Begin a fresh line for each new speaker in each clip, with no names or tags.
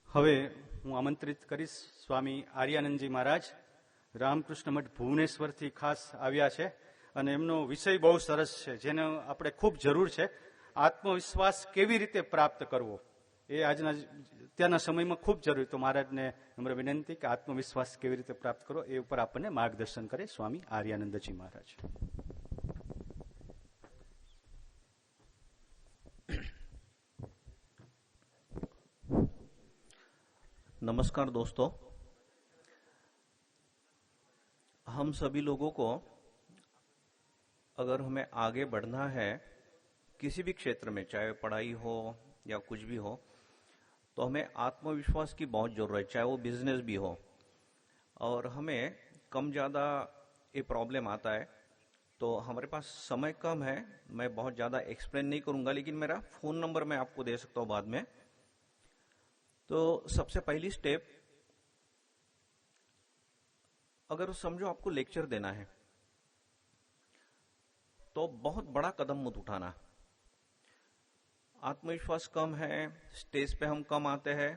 હવે હું આમંત્રિત કરીશ સ્વામી આર્યાનંદજી મહારાજ રામકૃષ્ણ મઠ ભુવનેશ્વરથી ખાસ આવ્યા છે અને એમનો વિષય બહુ સરસ છે જેને આપણે ખૂબ જરૂર છે. આત્મવિશ્વાસ કેવી રીતે પ્રાપ્ત કરવો એ આજના અત્યારના સમયમાં ખૂબ જરૂરી. તો મહારાજને નમ્ર વિનંતી કે આત્મવિશ્વાસ કેવી રીતે પ્રાપ્ત કરવો એ ઉપર આપણને માર્ગદર્શન કરે સ્વામી આર્યાનંદજી મહારાજ.
नमस्कार दोस्तों, हम सभी लोगों को अगर हमें आगे बढ़ना है किसी भी क्षेत्र में, चाहे पढ़ाई हो या कुछ भी हो, तो हमें आत्मविश्वास की बहुत जरूरत है, चाहे वो बिजनेस भी हो. और हमें कम ज्यादा ये प्रॉब्लम आता है. तो हमारे पास समय कम है, मैं बहुत ज्यादा एक्सप्लेन नहीं करूंगा, लेकिन मेरा फोन नंबर मैं आपको दे सकता हूं बाद में. तो सबसे पहली स्टेप, अगर समझो आपको लेक्चर देना है तो बहुत बड़ा कदम मत उठाना. आत्मविश्वास कम है, स्टेज पे हम कम आते हैं,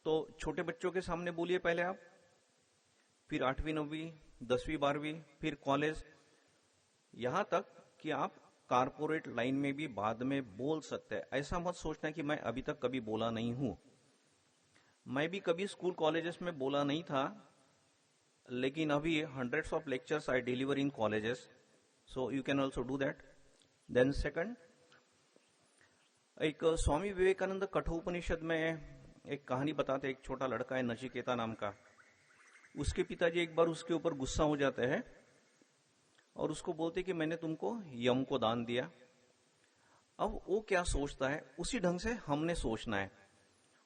तो छोटे बच्चों के सामने बोलिए पहले आप, फिर 8वीं 9वीं 10वीं 12वीं, फिर कॉलेज, यहां तक कि आप कारपोरेट लाइन में भी बाद में बोल सकते हैं. ऐसा मत सोचना कि मैं अभी तक कभी बोला नहीं हूं. मैं भी कभी स्कूल कॉलेजेस में बोला नहीं था, लेकिन अभी hundreds of lectures I deliver in colleges, so you can also do that. Then second, एक स्वामी विवेकानंद कठोपनिषद में एक कहानी बताते. एक छोटा लड़का है नचिकेता नाम का, उसके पिताजी एक बार उसके ऊपर गुस्सा हो जाते हैं और उसको बोलते कि मैंने तुमको यम को दान दिया. अब वो क्या सोचता है उसी ढंग से हमने सोचना है.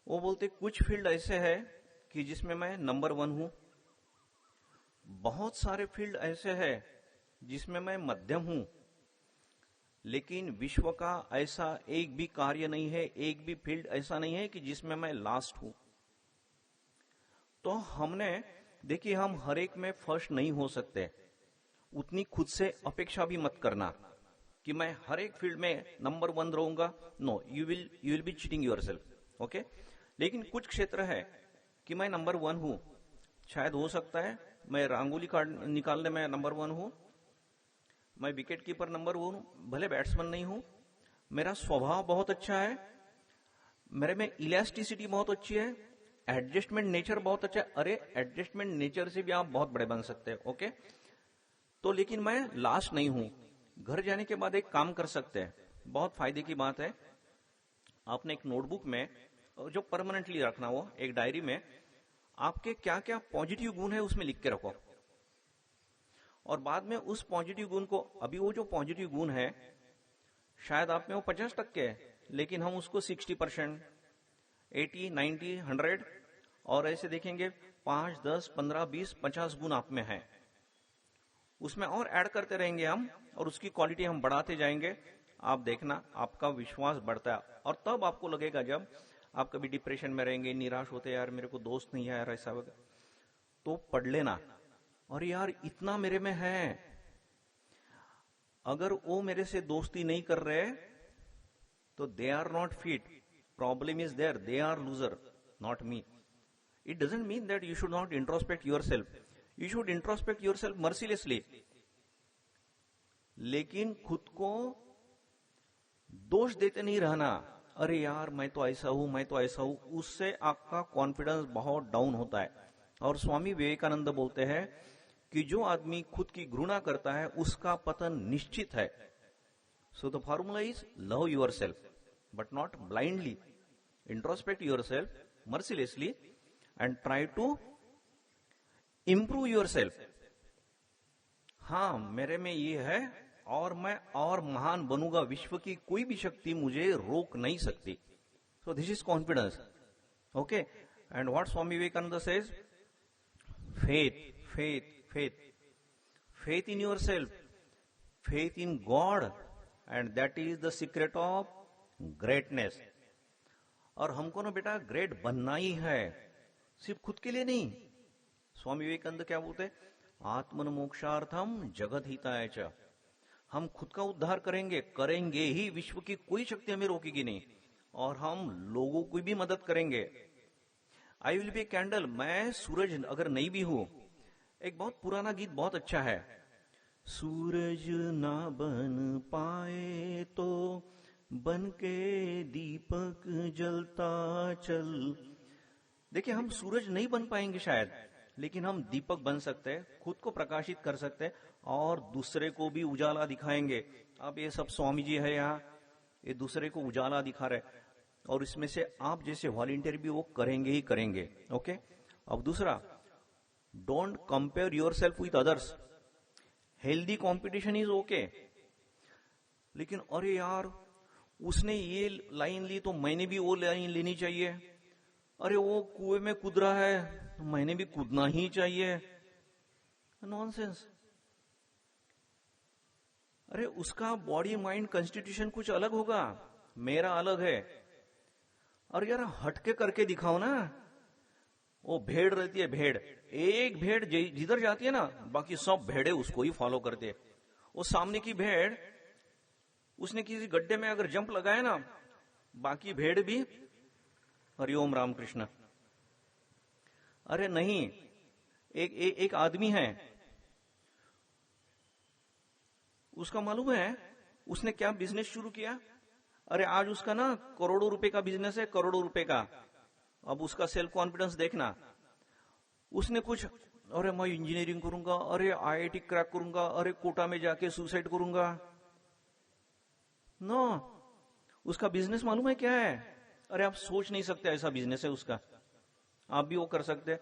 वो बोलते कुछ फील्ड ऐसे है कि जिसमें मैं नंबर 1 हूं, बहुत सारे फील्ड ऐसे है जिसमें मैं मध्यम हूं, लेकिन विश्व का ऐसा एक भी कार्य नहीं है, एक भी फील्ड ऐसा नहीं है कि जिसमें मैं लास्ट हूं. तो हमने देखिए, हम हर एक में फर्स्ट नहीं हो सकते. उतनी खुद से अपेक्षा भी मत करना कि मैं हर एक फील्ड में नंबर 1 रहूंगा. No, you will be cheating yourself. Okay, लेकिन कुछ क्षेत्र है कि मैं नंबर 1 हूं. शायद हो सकता है मैं रंगोली निकालने में नंबर 1 हूं, मैं विकेट कीपर नंबर 1 हूं, भले बैट्समैन नहीं हूं. मेरा स्वभाव बहुत अच्छा है, मेरे में इलास्टिसिटी बहुत अच्छी है, एडजस्टमेंट नेचर बहुत अच्छा है. अरे एडजस्टमेंट नेचर से भी आप बहुत बड़े बन सकते हैं. ओके, तो लेकिन मैं लास्ट नहीं हूं. घर जाने के बाद एक काम कर सकते हैं, बहुत फायदे की बात है. आपने एक नोटबुक में, जो परमानेंटली रखना, वो एक डायरी में आपके क्या क्या पॉजिटिव गुण है उसमें लिख के रखो. और बाद में उस पॉजिटिव गुण को, अभी वो जो पॉजिटिव गुण है शायद आप में वो 50% है, लेकिन हम उसको 60%, 80, 90, 100 और ऐसे देखेंगे 5, 10, 15, 20, 50 गुण आप में है. उसमें और ऐड करते रहेंगे हम, और उसकी क्वालिटी हम बढ़ाते जाएंगे. आप देखना आपका विश्वास बढ़ता है. और तब आपको लगेगा, जब आप कभी डिप्रेशन में रहेंगे, निराश होते, यार मेरे को दोस्त नहीं है यार ऐसा वगैरह, तो पढ़ लेना, और यार इतना मेरे में है, अगर वो मेरे से दोस्ती नहीं कर रहे तो they are not fit. Problem is there, they are loser, not me. It doesn't mean that you should not introspect yourself. You should introspect yourself mercilessly, लेकिन खुद को दोष देते नहीं रहना. अरे यार मैं तो ऐसा हूं, मैं तो ऐसा हूं. उससे आपका कॉन्फिडेंस बहुत डाउन होता है. और स्वामी विवेकानंद बोलते हैं कि जो आदमी खुद की घृणा करता है उसका पतन निश्चित है. So the formula is love yourself but not blindly. Introspect yourself mercilessly and try to improve yourself. हाँ, मेरे में ये है और मैं और महान बनूंगा, विश्व की कोई भी शक्ति मुझे रोक नहीं सकती. So this is confidence. Okay, and what Swami Vivekananda says, faith, faith, faith, faith in yourself, faith in God, and that is the secret of greatness. और हमको ना बेटा ग्रेट बनना ही है, सिर्फ खुद के लिए नहीं. स्वामी विवेकानंद क्या बोलते, आत्मन मोक्षार्थम जगत हिताय च. हम खुद का उद्धार करेंगे ही, विश्व की कोई शक्ति हमें रोकेगी नहीं, और हम लोगों की भी मदद करेंगे. I will be a candle, मैं सूरज अगर नहीं भी हूं। एक बहुत पुराना गीत बहुत अच्छा है, सूरज ना बन पाए तो बन के दीपक जलता चल। देखिए, हम सूरज नहीं बन पाएंगे शायद, लेकिन हम दीपक बन सकते हैं, खुद को प्रकाशित कर सकते हैं और दूसरे को भी उजाला दिखाएंगे। अब ये सब स्वामी जी है यहाँ, ये दूसरे को उजाला दिखा रहे, और इसमें से आप जैसे वॉलंटियर भी वो करेंगे ही करेंगे। ओके, अब दूसरा, don't compare your self with others. Healthy competition is okay, लेकिन अरे यार उसने ये लाइन ली तो मैंने भी वो लाइन लेनी चाहिए, अरे वो कुएं में कूद रहा है तो मैंने भी कूदना ही चाहिए। नॉनसेंस। अरे उसका बॉडी माइंड कॉन्स्टिट्यूशन कुछ अलग होगा, मेरा अलग है। और यार हटके करके दिखाओ ना। वो भेड़ रहती है, भेड़, एक भेड़ जिधर जाती है ना, बाकी सब भेड़े उसको ही फॉलो करते हैं। वो सामने की भेड़, उसने किसी गड्ढे में अगर जंप लगाया ना, बाकी भेड़ भी हरिओम रामकृष्ण। अरे नहीं, एक आदमी है, उसका मालूम है उसने क्या बिजनेस शुरू किया। अरे आज उसका ना करोड़ों रुपए का बिजनेस है, करोड़ों रुपए का। अब उसका सेल्फ कॉन्फिडेंस देखना, उसने कुछ, अरे मैं इंजीनियरिंग करूंगा, अरे आईआईटी क्रैक करूंगा, अरे कोटा में जाके सुसाइड करूंगा। नो, उसका बिजनेस मालूम है क्या है? अरे आप सोच नहीं सकते ऐसा बिजनेस है उसका। आप भी वो कर सकते।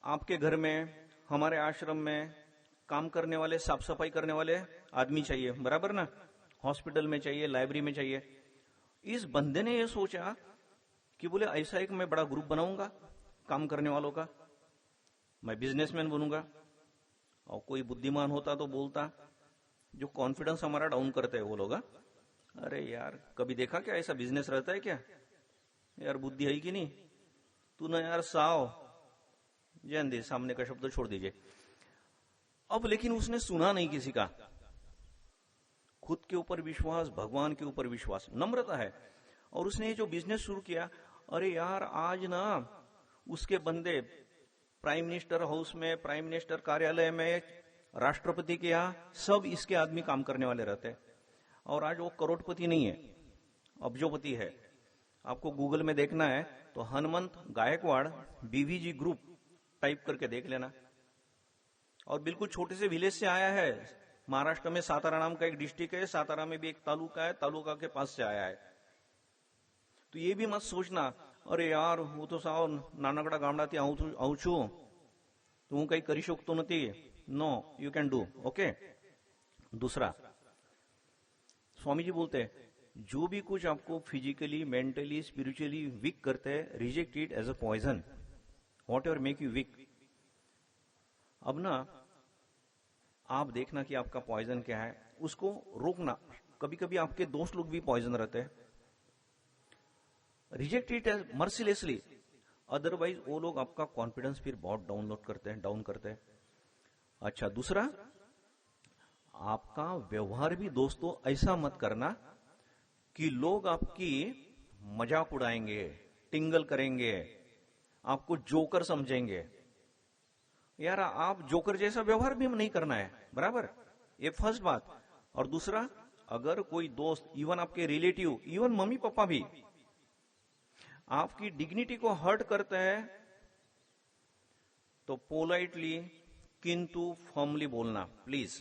आपके घर में, हमारे आश्रम में काम करने वाले, साफ सफाई करने वाले आदमी चाहिए, बराबर ना? हॉस्पिटल में चाहिए, लाइब्रेरी में चाहिए। इस बंदे ने ये सोचा कि बोले ऐसा एक मैं बड़ा ग्रुप बनाऊंगा काम करने वालों का, मैं बिजनेसमैन बनूंगा। और कोई बुद्धिमान होता तो बोलता, जो कॉन्फिडेंस हमारा डाउन करते हैं वो लोग, अरे यार कभी देखा क्या ऐसा बिजनेस रहता है क्या? यार बुद्धि है कि नहीं? तू ना यार साव जैन दे, सामने का शब्द छोड़ दीजिए। अब लेकिन उसने सुना नहीं किसी का। खुद के ऊपर विश्वास, भगवान के ऊपर विश्वास, नम्रता है। और उसने ये जो बिजनेस शुरू किया, अरे यार आज ना उसके बंदे प्राइम मिनिस्टर हाउस में, प्राइम मिनिस्टर कार्यालय में, राष्ट्रपति के यहां, सब इसके आदमी काम करने वाले रहते हैं। और आज वो करोड़पति नहीं है, अब्जोपति है। आपको गूगल में देखना है तो Hanumant Gaikwad BVG group type करके देख लेना। और बिल्कुल छोटे से विलेज से आया है। महाराष्ट्र में सातारा नाम का एक डिस्ट्रिक्ट है, सातारा में भी एक तालुका है, तालुका के पास से आया है। तो ये भी मत सोचना, अरे यार હું તો સાવ નાનકડા ગામડાથી આવું છું તો હું કઈ કરી શકતો નથી। No, you can do. Okay. दूसरा, स्वामी जी बोलते हैं, जो भी कुछ आपको फिजिकली, मेंटली, स्पिरिचुअली वीक करते हैं, reject it as a poison, whatever make you weak. अब ना आप देखना कि आपका पॉइजन क्या है, उसको रोकना। कभी कभी आपके दोस्त लोग भी पॉइजन रहते हैं, reject it as mercilessly, otherwise वो लोग आपका कॉन्फिडेंस फिर बहुत डाउन करते हैं। अच्छा, दूसरा, आपका व्यवहार भी दोस्तों ऐसा मत करना कि लोग आपकी मजाक उड़ाएंगे, टिंगल करेंगे, आपको जोकर समझेंगे। यार आप जोकर जैसा व्यवहार भी नहीं करना है, बराबर? ये फर्स्ट बात। और दूसरा, अगर कोई दोस्त, इवन आपके रिलेटिव, इवन मम्मी पापा भी आपकी डिग्निटी को हर्ट करते हैं, तो पोलाइटली किंतु फर्मली बोलना, प्लीज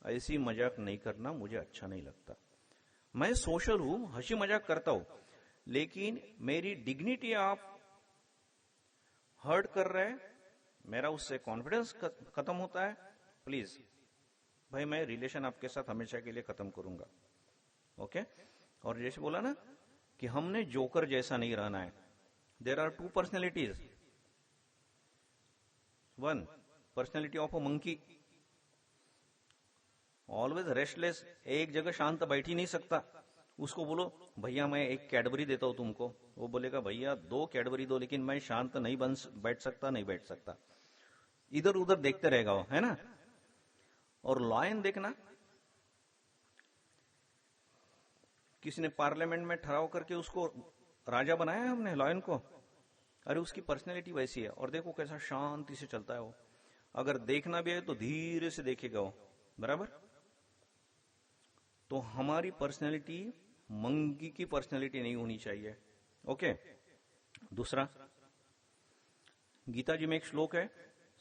ऐसी मजाक नहीं करना, मुझे अच्छा नहीं लगता। मैं सोशल हूं, हंसी मजाक करता हूं, लेकिन मेरी डिग्निटी आप हर्ट कर रहे हैं, मेरा उससे कॉन्फिडेंस खत्म होता है, प्लीज भाई मैं रिलेशन आपके साथ हमेशा के लिए खत्म करूंगा। ओके। और जैसे बोला ना कि हमने जोकर जैसा नहीं रहना है। There are two personalities, one personality of a monkey, always restless, एक जगह शांत बैठ ही नहीं सकता। उसको बोलो भैया मैं एक कैडबरी देता हूं तुमको, वो बोलेगा भैया 2 कैडबरी दो, लेकिन मैं शांत नहीं बैठ सकता, इधर उधर देखते रहेगा वो, है ना? और लॉयन देखना, किसी ने पार्लियामेंट में ठहराव करके उसको राजा बनाया है हमने लॉयन को, अरे उसकी पर्सनैलिटी वैसी है। और देखो कैसा शांति से चलता है वो, अगर देखना भी है तो धीरे से देखेगा वो, बराबर। तो हमारी पर्सनैलिटी मंकी की पर्सनैलिटी नहीं होनी चाहिए। ओके। दूसरा, गीता जी में एक श्लोक है,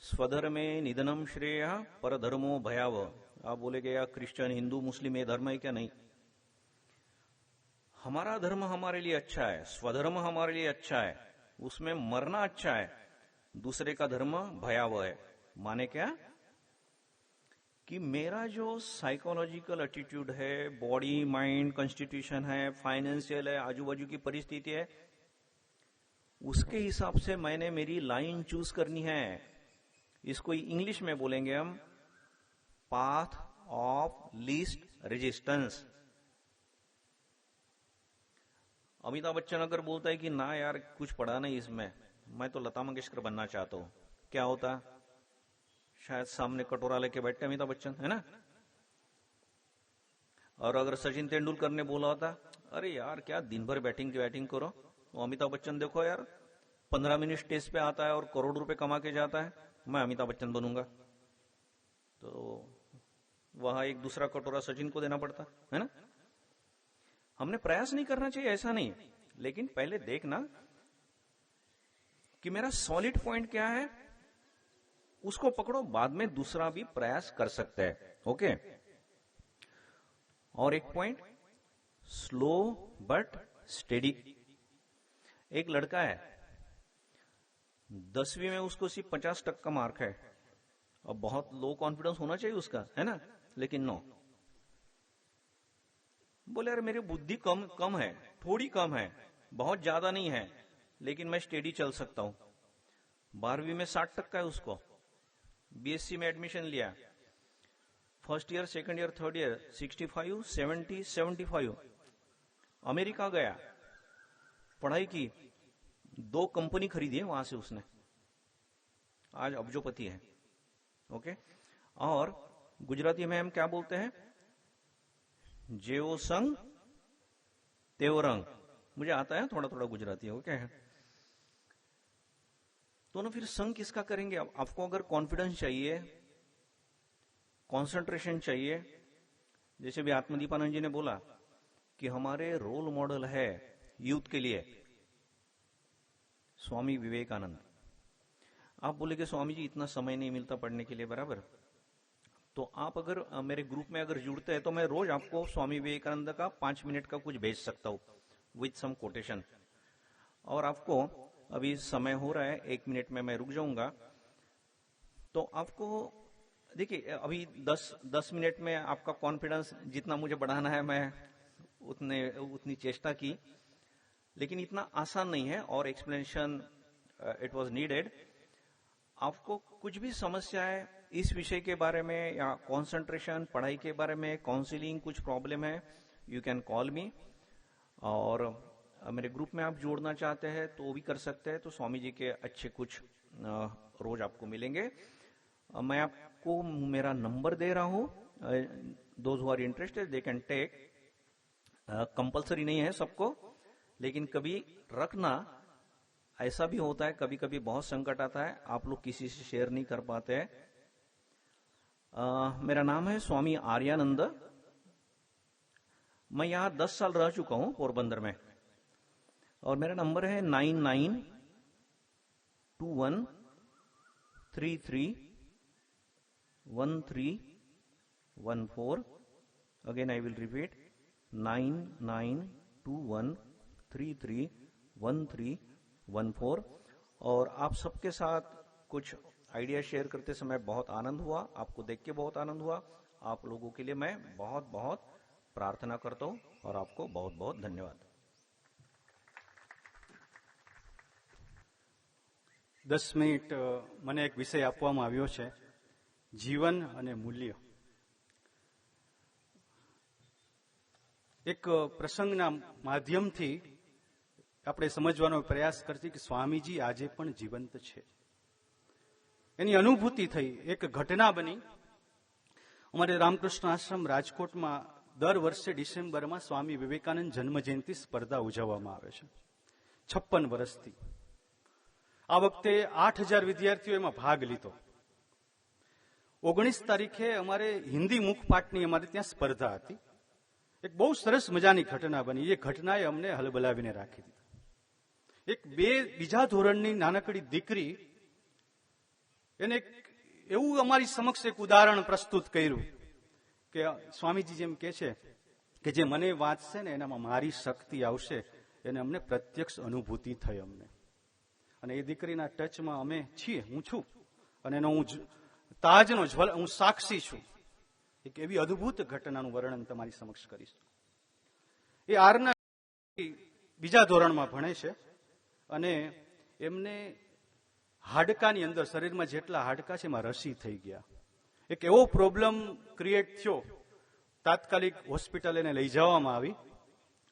स्वधर्मे निधनम श्रेय परधर्मो भयावह। आप बोलेगे यार क्रिश्चियन हिंदू मुस्लिम ये धर्म है क्या? नहीं, हमारा धर्म हमारे लिए अच्छा है, स्वधर्म हमारे लिए अच्छा है, उसमें मरना अच्छा है। दूसरे का धर्म भयावह है। माने क्या कि मेरा जो साइकोलॉजिकल एटीट्यूड है, बॉडी माइंड कॉन्स्टिट्यूशन है, फाइनेंशियल है, आजू बाजू की परिस्थिति है, उसके हिसाब से मैंने मेरी लाइन चूज करनी है। इसको इंग्लिश में बोलेंगे हम path of least resistance. Amitabh Bachchan अगर बोलता है कि ना यार कुछ पढ़ा नहीं इसमें, मैं तो लता मंगेशकर बनना चाहता हूं, क्या होता? शायद सामने कटोरा लेके बैठते अमिताभ बच्चन, है ना। और अगर सचिन तेंदुलकर ने बोला होता, अरे यार क्या दिन भर बैटिंग करो, तो अमिताभ बच्चन देखो यार 15 मिनट स्टेज पे आता है और करोड़ रुपए कमा के जाता है, मैं अमिताभ बच्चन बनूंगा। तो वहां एक दूसरा कटोरा सचिन को देना पड़ता है ना। हमने प्रयास नहीं करना चाहिए, ऐसा नहीं, लेकिन पहले देखना कि मेरा सॉलिड पॉइंट क्या है, उसको पकड़ो, बाद में दूसरा भी प्रयास कर सकते हैं। ओके। और एक पॉइंट, स्लो बट स्टेडी। एक लड़का है 10वीं में, उसको सिर्फ 50% का मार्क है, अब बहुत लो कॉन्फिडेंस होना चाहिए उसका, है ना, लेकिन नो, बोले यार मेरी बुद्धि कम है, थोड़ी कम है, बहुत ज्यादा नहीं है, लेकिन मैं स्टेडी चल सकता हूं। 12वीं में 60% है उसको, बीएससी में एडमिशन लिया, first year second year third year 65 70 75, America गया, पढ़ाई की, 2 कंपनी खरीदी है वहां से उसने, आज अब्जोपति है। ओके। और गुजराती में हम क्या बोलते हैं, जेओ संग तेओ रंग। मुझे आता है थोड़ा थोड़ा गुजराती, ओके। तो ना फिर संग किसका करेंगे? आपको अगर कॉन्फिडेंस चाहिए, कंसंट्रेशन चाहिए, जैसे भी आत्मदीपानंद जी ने बोला कि हमारे रोल मॉडल है यूथ के लिए स्वामी विवेकानंद। आप बोले कि स्वामी जी इतना समय नहीं मिलता पढ़ने के लिए, बराबर, तो आप अगर मेरे ग्रुप में अगर जुड़ते हैं तो मैं रोज आपको स्वामी विवेकानंद का 5 मिनट का कुछ भेज सकता हूं विथ सम कोटेशन। और आपको अभी समय हो रहा है, 1 मिनट में मैं रुक जाऊंगा, तो आपको देखिए अभी 10 मिनट में आपका कॉन्फिडेंस जितना मुझे बढ़ाना है मैं उतनी चेष्टा की, लेकिन इतना आसान नहीं है, और एक्सप्लेनेशन इट वाज नीडेड। आपको कुछ भी समस्या है इस विषय के बारे में, या कंसंट्रेशन पढ़ाई के बारे में, काउंसलिंग कुछ प्रॉब्लम है, यू कैन कॉल मी। और मेरे ग्रुप में आप जोड़ना चाहते हैं तो वो भी कर सकते हैं। तो स्वामी जी के अच्छे कुछ रोज आपको मिलेंगे। मैं आपको मेरा नंबर दे रहा हूं, those who are interested they can take, compulsory नहीं है सबको, लेकिन कभी रखना, ऐसा भी होता है कभी कभी बहुत संकट आता है, आप लोग किसी से शेयर नहीं कर पाते हैं। मेरा नाम है स्वामी आर्यानंद, मैं यहां 10 साल रह चुका हूं पोरबंदर में, और मेरा नंबर है 9921331314। Again I will repeat, 9921331314। और आप सबके साथ कुछ आइडिया शेयर करते समय बहुत आनंद हुआ, आपको देख के बहुत आनंद हुआ। आप लोगों के लिए मैं बहुत बहुत प्रार्थना करता हूं, और आपको बहुत बहुत धन्यवाद।
10 મિનિટ મને એક વિષય આપવામાં આવ્યો છે, જીવન અને મૂલ્ય। એક પ્રસંગના માધ્યમથી આપણે સમજવાનો પ્રયાસ કરતી કે સ્વામીજી આજે પણ જીવંત છે, એની અનુભૂતિ થઈ। એક ઘટના બની, અમારે રામકૃષ્ણ આશ્રમ રાજકોટમાં દર વર્ષે ડિસેમ્બરમાં સ્વામી વિવેકાનંદ જન્મ જયંતિ સ્પર્ધા ઉજવવામાં આવે છે। 56 વર્ષથી. આ વખતે 8,000 વિદ્યાર્થીઓ એમાં ભાગ લીધો. 19 તારીખે અમારે હિન્દી મુખપાઠની અમારે ત્યાં સ્પર્ધા હતી. એક બહુ સરસ મજાની ઘટના બની. એ ઘટનાએ અમને હલબલાવીને રાખી દીધા. બીજા ધોરણની નાનકડી દીકરી એને એવું અમારી સમક્ષ એક ઉદાહરણ પ્રસ્તુત કર્યું કે સ્વામીજી જેમ કે છે કે જે મને વાંચશે ને એનામાં મારી શક્તિ આવશે, એને અમને પ્રત્યક્ષ અનુભૂતિ થઈ અમને. અને એ દીકરીના ટચમાં અમે છીએ, હું છું, અને એનો હું તાજનો હું સાક્ષી છું. એક એવી અદભુત ઘટનાનું વર્ણન તમારી સમક્ષ કરીશ. એ આરના બીજા ધોરણમાં ભણે છે અને એમને હાડકાની અંદર, શરીરમાં જેટલા હાડકા છે એમાં રસી થઈ ગયા. એક એવો પ્રોબ્લેમ ક્રિએટ થયો, તાત્કાલિક હોસ્પિટલ એને લઈ જવામાં આવી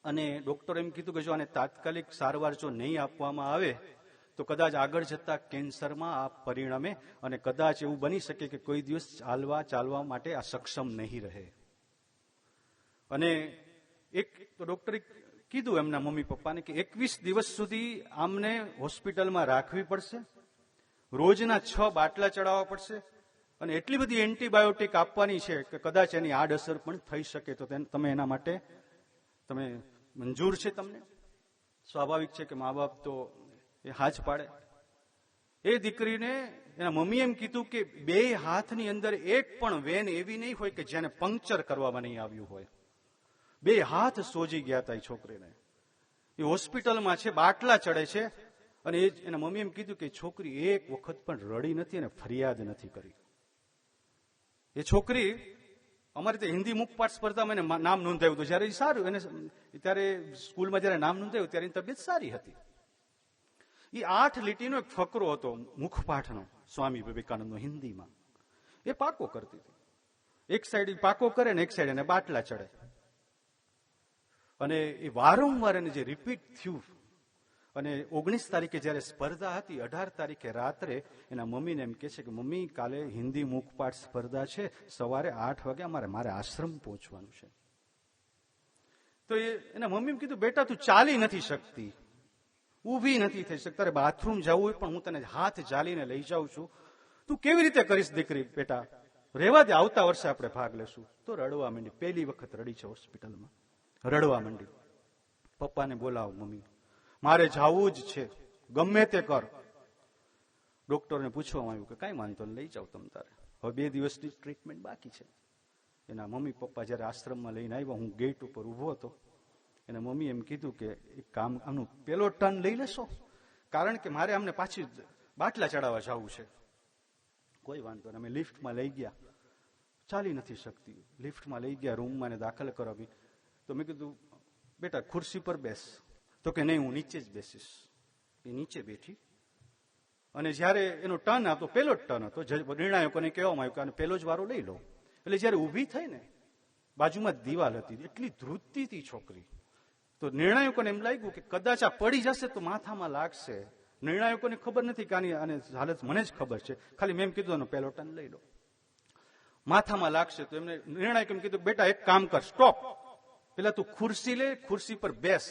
અને ડોક્ટરે એમ કીધું કે જો આને તાત્કાલિક સારવાર જો નહીં આપવામાં આવે તો કદાચ આગળ જતા કેન્સરમાં આ પરિણમે અને કદાચ એવું બની શકે કે કોઈ દિવસ ચાલવા માટે આ સક્ષમ નહીં રહે. અને એક તો ડોક્ટરે કીધું એમના મમ્મી પપ્પાને કે 21 દિવસ સુધી આમને હોસ્પિટલમાં રાખવી પડશે, રોજના 6 બાટલા ચડાવવા પડશે અને એટલી બધી એન્ટીબાયોટિક આપવાની છે કે કદાચ એની આડઅસર પણ થઈ શકે. તો તમે એના માટે તમે મંજૂર છે? તમને સ્વાભાવિક છે કે મા બાપ તો એ હાથ પાડે. એ દીકરીને એના મમ્મી એમ કીધું કે 2 હાથની અંદર એક પણ વેન એવી નહીં હોય કે જેને પંક્ચર કરવામાં નહીં આવ્યું હોય. 2 હાથ સોજી ગયા હતા એ છોકરીને. એ હોસ્પિટલમાં છે, બાટલા ચડે છે અને એના મમ્મી એમ કીધું કે છોકરી એક વખત પણ રડી નથી અને ફરિયાદ નથી કરી. એ છોકરી અમારે ત્યાં હિન્દી મુખપાઠ સ્પર્ધામાં એને નામ નોંધાયું હતું. જયારે સારું એને ત્યારે સ્કૂલમાં જયારે નામ નોંધાયું ત્યારે એની તબિયત સારી હતી. એ 8 લીટીનો એક ફકરો હતો મુખપાઠનો, સ્વામી વિવેકાનંદનો હિન્દીમાં. એ પાકો કરતી હતી. એક સાઈડ પાકો કરે ને એક સાઈડ એને બાટલા ચડે. અને એ વારંવાર એને જે રિપીટ થયું. અને 19 તારીખે જયારે સ્પર્ધા હતી, 18 તારીખે રાત્રે એના મમ્મીને એમ કે છે કે મમ્મી કાલે હિન્દી મુખપાઠ સ્પર્ધા છે, સવારે 8 વાગે મારે આશ્રમ પહોંચવાનું છે. તો એના મમ્મી એમ કીધું બેટા તું ચાલી નથી શકતી, ઊભી નથી થઈ શકતી, તારે બાથરૂમ જવું હોય પણ હું તને હાથ ચાલીને લઈ જાઉં છું, તું કેવી રીતે કરીશ દીકરી? બેટા રહેવા દે, આવતા વર્ષે આપણે ભાગ લેશું. તો રડવા માંડી. પહેલી વખત રડી છે હોસ્પિટલમાં, રડવા માંડી. પપ્પાને બોલાવો, મમ્મી મારે જવું જ છે, ગમે તે કર. ડોક્ટરને પૂછવામાં આવ્યું કે કઈ વાંધો નહીં, લઈ જાઓ તમે તારે, હવે 2 દિવસની ટ્રીટમેન્ટ બાકી છે. એના મમ્મી પપ્પા જયારે આશ્રમમાં લઈને આવ્યા, હું ગેટ ઉપર ઉભો હતો. એના મમ્મી એમ કીધું કે એક કામ, આમનું પેલો ટર્ન લઈ લેશો, કારણ કે મારે અમને પાછી બાટલા ચડાવવા જવું છે. કોઈ વાંધો નહીં. અમે લિફ્ટમાં લઈ ગયા. ચાલી નથી શકતી. લિફ્ટમાં લઈ ગયા, રૂમમાં એને દાખલ કરાવી. તો મેં કીધું બેટા ખુરશી પર બેસ. તો કે નહીં, હું નીચે જ બેસીશ. એ નીચે બેઠી. અને જયારે એનો ટર્ન હતો, પેલો જ ટર્ન હતો, નિર્ણાયકોને કહેવામાં આવ્યું કે આને પેલો જ વારો લઈ લો. એટલે જયારે ઊભી થઈ ને, બાજુમાં દિવાલ હતી, એટલી ધ્રુજતી હતી છોકરી. તો નિર્ણાયકોને એમ લાગ્યું કે કદાચ આ પડી જશે તો માથામાં લાગશે. નિર્ણાયકોને ખબર નથી કે આની હાલત મને જ ખબર છે, ખાલી મેં એમ કીધું પેલો ટર્ન લઈ લો, માથામાં લાગશે. તો એમને નિર્ણાયક એમ કીધું બેટા એક કામ કર, સ્ટોપ, પેલા તું ખુરશી લે, ખુરશી પર બેસ,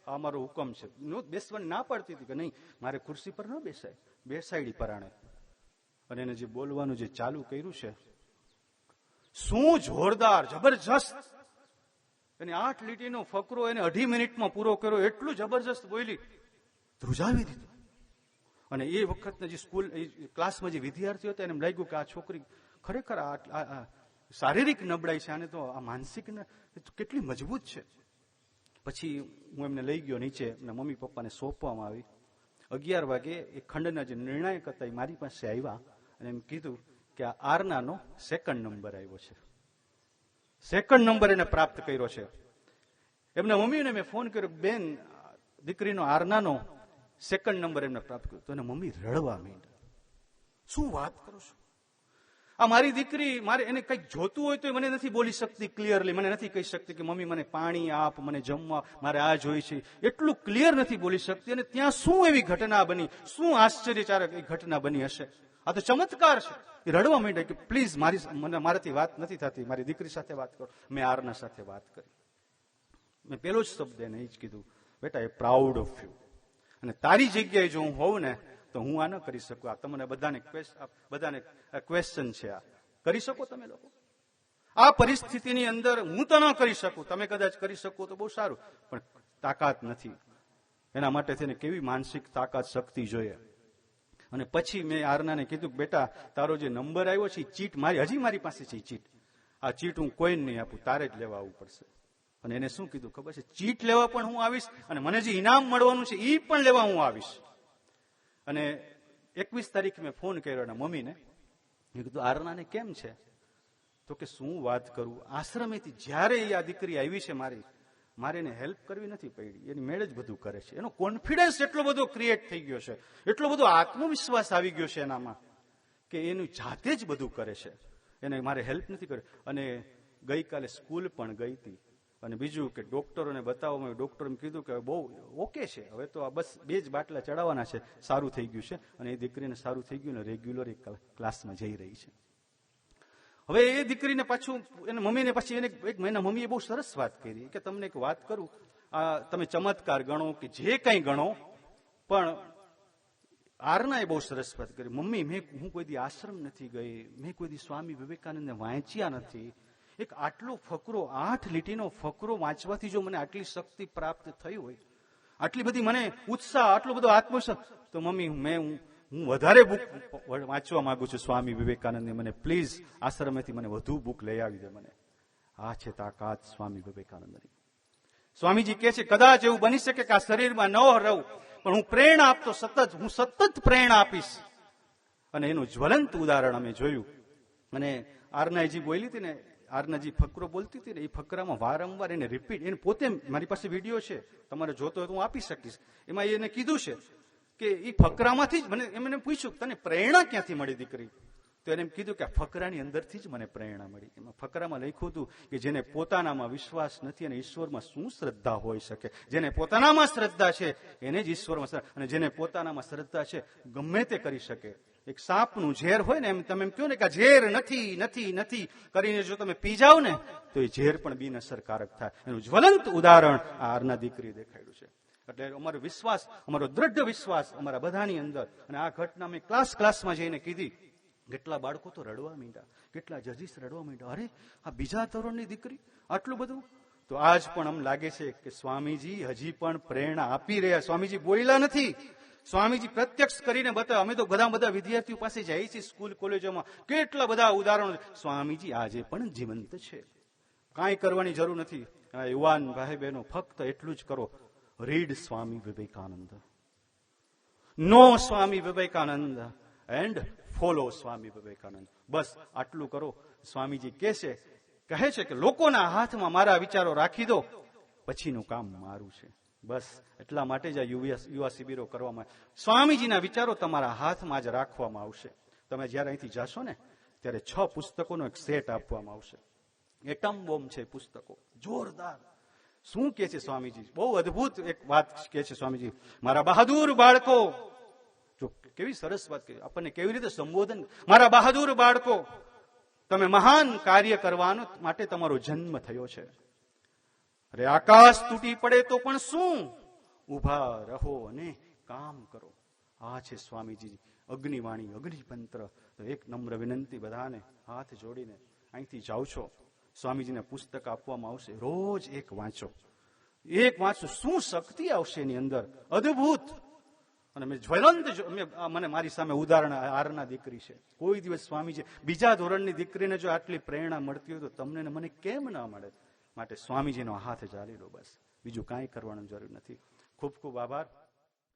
આ અમારો હુકમ છે. બેસવાની ના પડતી હતી કે નહીં મારે ખુરશી પર ન બેસાય, બેસાડી પરાણે. અને એને જે બોલવાનું જે ચાલુ કર્યું છે, શું જોરદાર, જબરજસ્ત. એને 8 લીટીનો ફકરો એને 2.5 મિનિટમાં પૂરો કર્યો. એટલું જબરજસ્ત બોલી, ધ્રુજાવી દીધું. અને એ વખતના જે સ્કૂલ ક્લાસમાં જે વિદ્યાર્થીઓ હતા એને એમ લાગ્યું કે આ છોકરી ખરેખર શારીરિક નબળાઈ છે, આને તો આ માનસિક કેટલી મજબૂત છે. પછી હું એમને લઈ ગયો નીચે, એમના મમ્મી પપ્પાને સોંપવામાં આવી. 11 વાગે એ ખંડના જે નિર્ણાયક હતા એ મારી પાસે આવ્યા અને એમ કીધું કે આ આરનાનો 2nd નંબર આવ્યો છે, 2nd નંબર એને પ્રાપ્ત કર્યો છે. એમના મમ્મીને મેં ફોન કર્યો, બેન દીકરીનો આરનાનો 2nd નંબર એમને પ્રાપ્ત કર્યો. તો એના મમ્મી રડવા માંડ્યા. શું વાત કરો છો? આ મારી દીકરી, મારે એને કંઈક જોતું હોય તો મને નથી બોલી શકતી ક્લિયરલી, મને નથી કહી શકતી કે મમ્મી મને પાણી આપ, મને જમવા, મારે આ જોઈ છે, એટલું ક્લિયર નથી બોલી શકતી. અને ત્યાં શું એવી ઘટના બની, શું આશ્ચર્યચારક એ ઘટના બની હશે? આ તો ચમત્કાર છે. એ રડવા માંડ્યા કે પ્લીઝ મારાથી વાત નથી થતી, મારી દીકરી સાથે વાત કરો. મેં આરના સાથે વાત કરી. મેં પેલો જ શબ્દ એને જ કીધું, બેટા એ પ્રાઉડ ઓફ યુ. અને તારી જગ્યાએ જો હું હોઉં ને તો હું આ ન કરી શકું. આ તમને બધાને ક્વેશ્ચન છે, આ કરી શકો તમે લોકો? આ પરિસ્થિતિની અંદર હું તો ન કરી શકું, તમે કદાચ કરી શકો તો બહુ સારું, પણ તાકાત નથી. એના માટે થઈને કેવી માનસિક તાકાત, શક્તિ જોઈએ. અને પછી મેં આરનાને કીધું કે બેટા, તારો જે નંબર આવ્યો છે એ ચીટ હજી મારી પાસે છે. ચીટ, આ ચીટ હું કોઈને નહીં આપું, તારે જ લેવા આવવું પડશે. અને એને શું કીધું ખબર છે? ચીટ લેવા પણ હું આવીશ, અને મને જે ઇનામ મળવાનું છે એ પણ લેવા હું આવીશ. અને 21 તારીખે મેં ફોન કર્યો એના મમ્મીને. મેં કીધું આરનાને કેમ છે? તો કે શું વાત કરું, આશ્રમેથી જ્યારે આ દીકરી આવી છે મારે એને હેલ્પ કરવી નથી પડી, એની મેળ જ બધું કરે છે. એનો કોન્ફિડન્સ એટલો બધો ક્રિએટ થઈ ગયો છે, એટલો બધો આત્મવિશ્વાસ આવી ગયો છે એનામાં, કે એનું જાતે જ બધું કરે છે, એને મારે હેલ્પ નથી કરી. અને ગઈકાલે સ્કૂલ પણ ગઈ હતી. અને બીજું કે ડોક્ટરોને બતાવવામાં, ડોક્ટરે કીધું કે બહુ ઓકે છે, હવે તો આ બસ 2 જ બાટલા ચડાવવાના છે, સારું થઈ ગયું છે. અને એ દીકરીને સારું થઈ ગયું ને રેગ્યુલર ક્લાસમાં જઈ રહી છે. હવે એ દીકરીને પાછું એના મમ્મીને પછી એને એક મહિના મમ્મીએ બહુ સરસ વાત કરી કે તમને એક વાત કરું, આ તમે ચમત્કાર ગણો કે જે કંઈ ગણો, પણ આરનાએ બહુ સરસ વાત કરી. મમ્મી, હું કોઈ દી આશ્રમ નથી ગઈ, મેં કોઈ દી સ્વામી વિવેકાનંદને વાંચ્યા નથી. એક આટલો ફકરો, 8 લીટીનો ફકરો વાંચવાથી જો મને આટલી શક્તિ પ્રાપ્ત થઈ હોય, આટલી બધી મને ઉત્સાહ, આટલો બધો આત્મવિશ્વાસ, તો મમ્મી હું વધારે બુક વાંચવા માંગુ છું સ્વામી વિવેકાનંદની. મને પ્લીઝ આશ્રમેથી મને વધુ બુક લઈ આવી દે મને. આ છે તાકાત સ્વામી વિવેકાનંદની. સ્વામીજી કહે છે કદાચ એવું બની શકે કે આ શરીરમાં ન રહું, પણ હું પ્રેરણા આપતો હું સતત પ્રેરણા આપીશ. અને એનું જ્વલંત ઉદાહરણ અમે જોયું. અને આરનાજી બોલી હતી ને, આરનાજી ફકરો બોલતી હતી ને, એ ફકરામાં વારંવાર એને રિપીટ, એને પોતે, મારી પાસે વિડીયો છે, તમારે જોતો હોય તો હું આપી શકીશ. એમાં એને કીધું છે કે એ ફકરામાંથી જ એમને પૂછ્યું તને પ્રેરણા ક્યાંથી મળી દીકરી? તો એને એમ કીધું કે આ ફકરાની અંદરથી જ મને પ્રેરણા મળી. એમાં ફકરામાં લખ્યું હતું કે જેને પોતાનામાં વિશ્વાસ નથી અને ઈશ્વરમાં શું શ્રદ્ધા હોઈ શકે? જેને પોતાનામાં શ્રદ્ધા છે એને જ ઈશ્વરમાં શ્રદ્ધા, અને જેને પોતાનામાં શ્રદ્ધા છે ગમે તે કરી શકે. એક સાપનું ઝેર હોય ને, એમ તમે એમ કહો ને કે આ ઝેર નથી નથી નથી કરીને જો તમે પી જાઓ ને તો એ ઝેર પણ બિનઅસરકારક થાય. એનું જ્વલંત ઉદાહરણ આ આરના દીકરી દેખાડ્યું છે. એટલે અમારો વિશ્વાસ, અમારો દ્રઢ વિશ્વાસ અમારા બધાની અંદર. અને આ ઘટના મેં ક્લાસમાં જઈને કીધી. કેટલા બાળકો તો રડવા માંડ્યા, કેટલા જજીસ રડવા માંડ્યા. અરે આ બીજા ધોરણની દીકરી, આટલું બધું. તો આજ પણ અમ લાગે છે કે સ્વામીજી હજી પણ પ્રેરણા આપી રહ્યા. સ્વામીજી બોલ્યા નથી, સ્વામીજી પ્રત્યક્ષ કરીને બતાવે. અમે તો બધા વિદ્યાર્થીઓ પાસે જઈએ છીએ, સ્કૂલ કોલેજોમાં, કેટલા બધા ઉદાહરણો. સ્વામીજી આજે પણ જીવંત છે. કાંઈ કરવાની જરૂર નથી. યુવાન ભાઈ બહેનો, ફક્ત એટલું જ કરો, read Swami Vivekananda, know Swami Vivekananda and follow Swami Vivekananda. બસ આટલું કરો. સ્વામીજી કહે છે કે લોકોના હાથમાં મારા વિચારો રાખી દો, પછીનું કામ મારું છે. બસ એટલા માટે જ આ યુવા શિબિરો કરવામાં. સ્વામીજીના વિચારો તમારા હાથમાં જ રાખવામાં આવશે. તમે જયારે અહીંથી જશો ને ત્યારે 6 પુસ્તકોનો એક સેટ આપવામાં આવશે. એટમ બોમ્બ છે પુસ્તકો, જોરદાર. શું કે છે સ્વામીજી? બહુ અદભુત એક વાત કે છે સ્વામીજી. મારા બહાદુર બાળકો, જો કેવી સરસ વાત કરી, આપણને કેવી રીતે સંબોધન. મારા બહાદુર બાળકો, તમે મહાન કાર્ય કરવાનો માટે તમારો જન્મ થયો છે. અરે આકાશ તૂટી પડે તો પણ શું, ઉભા રહો અને કામ કરો. આ છે સ્વામીજી અગ્નિવાણી, અગ્નિપંત્ર. તો એક નમ્ર વિનંતી બધાને, હાથ જોડીને અહીંથી જાઓ છો, સ્વામીજીને પુસ્તક આપવામાં આવશે, રોજ એક વાંચો. શું શક્તિ આવશે એની અંદર, અદભુત. અને મેં જ્વલંત, મને મારી સામે ઉદાહરણ આરના દીકરી છે. કોઈ દિવસ સ્વામીજી બીજા ધોરણની દીકરીને જો આટલી પ્રેરણા મળતી હોય તો તમને ને મને કેમ ના મળે? માટે સ્વામીજીનો હાથ ચાલી લો, બસ બીજું કાંઈ કરવાની જરૂર નથી. ખૂબ ખૂબ આભાર.